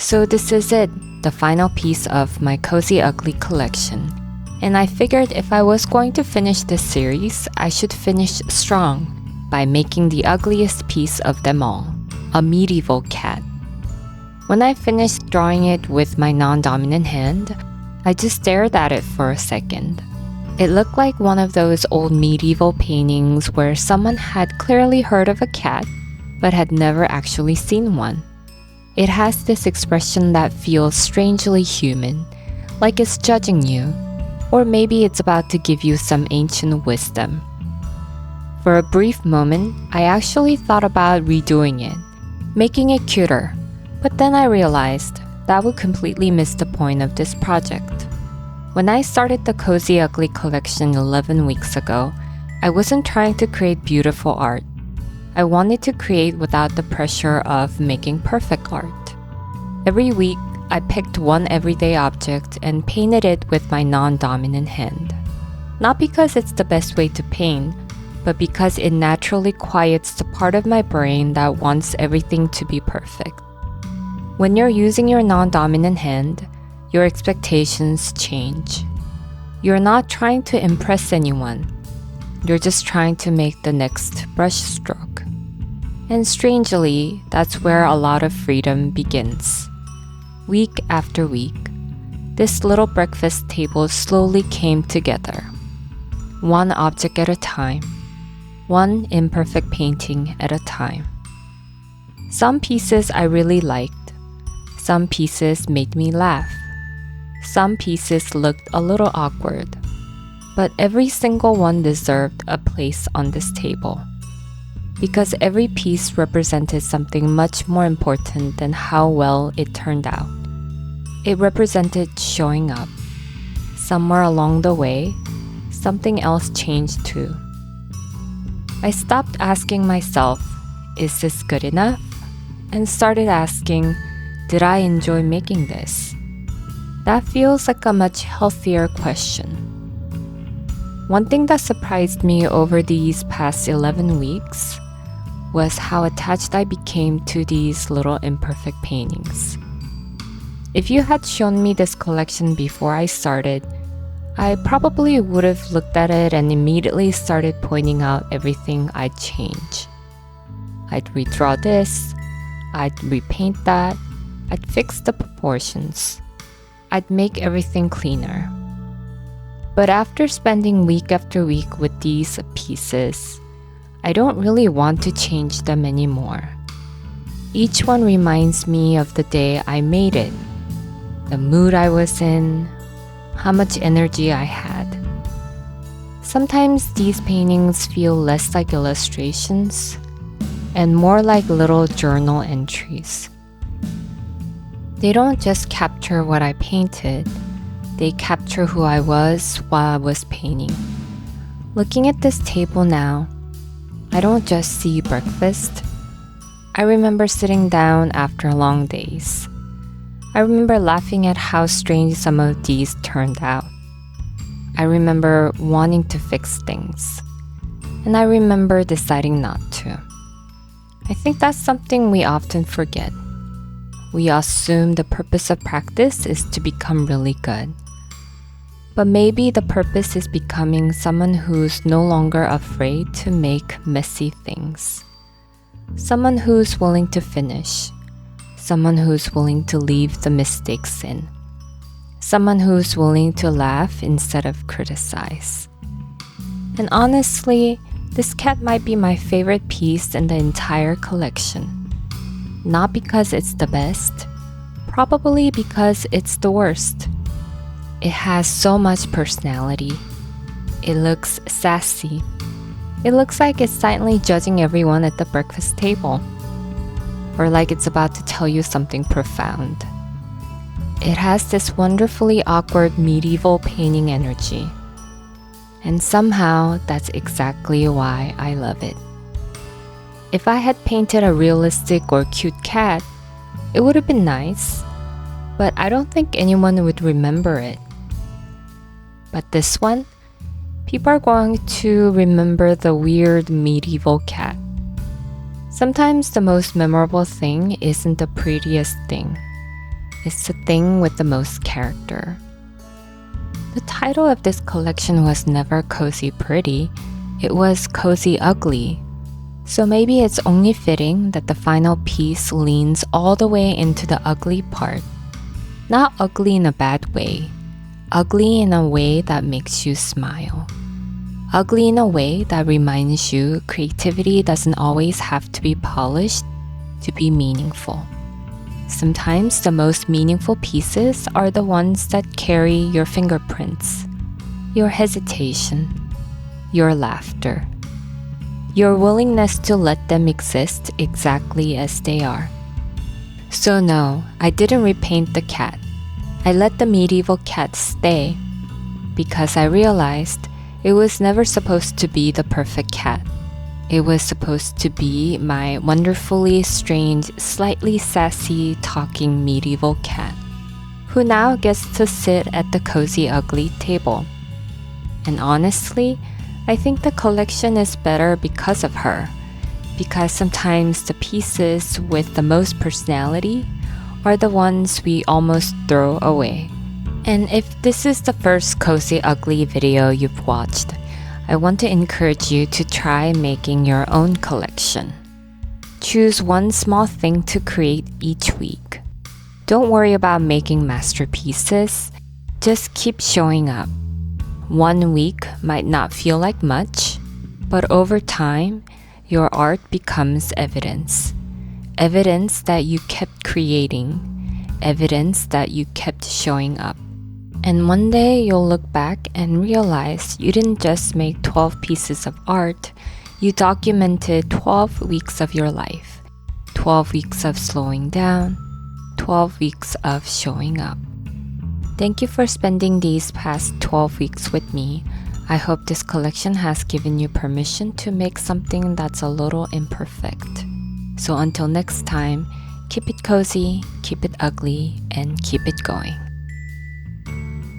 So this is it, the final piece of my Cozy Ugly collection. And I figured if I was going to finish this series, I should finish strong by making the ugliest piece of them all, a medieval cat. When I finished drawing it with my non-dominant hand, I just stared at it for a second. It looked like one of those old medieval paintings where someone had clearly heard of a cat, but had never actually seen one. It has this expression that feels strangely human, like it's judging you, or maybe it's about to give you some ancient wisdom. For a brief moment, I actually thought about redoing it, making it cuter, but then I realized that would completely miss the point of this project. When I started the Cozy Ugly collection 11 weeks ago, I wasn't trying to create beautiful art. I wanted to create without the pressure of making perfect art. Every week, I picked one everyday object and painted it with my non-dominant hand. Not because it's the best way to paint, but because it naturally quiets the part of my brain that wants everything to be perfect. When you're using your non-dominant hand, your expectations change. You're not trying to impress anyone. You're just trying to make the next brush stroke. And strangely, that's where a lot of freedom begins. Week after week, this little breakfast table slowly came together. One object at a time, one imperfect painting at a time. Some pieces I really liked. Some pieces made me laugh. Some pieces looked a little awkward. But every single one deserved a place on this table. Because every piece represented something much more important than how well it turned out. It represented showing up. Somewhere along the way, something else changed too. I stopped asking myself, is this good enough? And started asking, did I enjoy making this? That feels like a much healthier question. One thing that surprised me over these past 11 weeks was how attached I became to these little imperfect paintings. If you had shown me this collection before I started, I probably would have looked at it and immediately started pointing out everything I'd change. I'd redraw this, I'd repaint that, I'd fix the proportions. I'd make everything cleaner. But after spending week after week with these pieces, I don't really want to change them anymore. Each one reminds me of the day I made it, the mood I was in, how much energy I had. Sometimes these paintings feel less like illustrations and more like little journal entries. They don't just capture what I painted, they capture who I was while I was painting. Looking at this table now, I don't just see breakfast. I remember sitting down after long days. I remember laughing at how strange some of these turned out. I remember wanting to fix things. And I remember deciding not to. I think that's something we often forget. We assume the purpose of practice is to become really good. But maybe the purpose is becoming someone who's no longer afraid to make messy things. Someone who's willing to finish. Someone who's willing to leave the mistakes in. Someone who's willing to laugh instead of criticize. And honestly, this cat might be my favorite piece in the entire collection. Not because it's the best, probably because it's the worst. It has so much personality. It looks sassy. It looks like it's silently judging everyone at the breakfast table. Or like it's about to tell you something profound. It has this wonderfully awkward medieval painting energy. And somehow, that's exactly why I love it. If I had painted a realistic or cute cat, it would have been nice, but I don't think anyone would remember it. But this one, people are going to remember the weird medieval cat. Sometimes the most memorable thing isn't the prettiest thing. is the thing with the most character. The title of this collection was never Cozy Pretty, it was Cozy Ugly. So maybe it's only fitting that the final piece leans all the way into the ugly part. Not ugly in a bad way, ugly in a way that makes you smile. Ugly in a way that reminds you creativity doesn't always have to be polished to be meaningful. Sometimes the most meaningful pieces are the ones that carry your fingerprints, your hesitation, your laughter, your willingness to let them exist exactly as they are. So no, I didn't repaint the cat. I let the medieval cat stay because I realized it was never supposed to be the perfect cat. It was supposed to be my wonderfully strange, slightly sassy, talking medieval cat, who now gets to sit at the Cozy Ugly table. And honestly, I think the collection is better because of her, because sometimes the pieces with the most personality are the ones we almost throw away. And if this is the first Cozy Ugly video you've watched, I want to encourage you to try making your own collection. Choose one small thing to create each week. Don't worry about making masterpieces, just keep showing up. 1 week might not feel like much, but over time, your art becomes evidence. Evidence that you kept creating, evidence that you kept showing up. And one day you'll look back and realize you didn't just make 12 pieces of art, you documented 12 weeks of your life, 12 weeks of slowing down, 12 weeks of showing up. Thank you for spending these past 12 weeks with me. I hope this collection has given you permission to make something that's a little imperfect. So until next time, keep it cozy, keep it ugly, and keep it going.